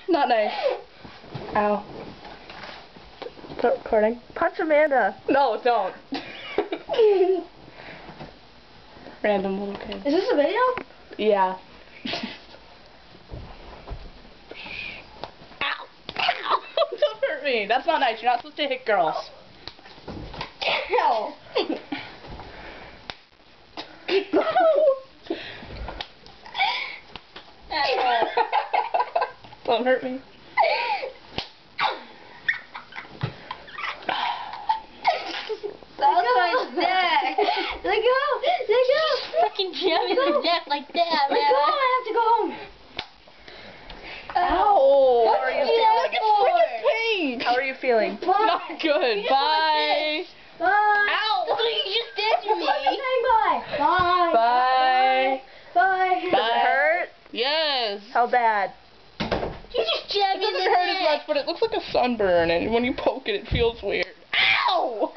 Not nice. Ow. Stop recording. Punch Amanda. No, don't. Random little kid. Is this a video? Yeah. Ow! Ow! Don't hurt me. That's not nice. You're not supposed to hit girls. Ow. Don't hurt me. That's my neck. Let go. Let go. Fucking jam in the neck like that, Let man. go. I have to go home. Ow! How are you feeling? feeling? Look, it's freaking pink. How are you feeling? Not good. Bye. Bye. Ow! That's what you just did to me. Bye. Bye. Bye. Bye. Does it hurt? Yes. How bad? You just jammed It me in doesn't the hurt as neck. much, but it looks like a sunburn, and when you poke it, it feels weird. Ow!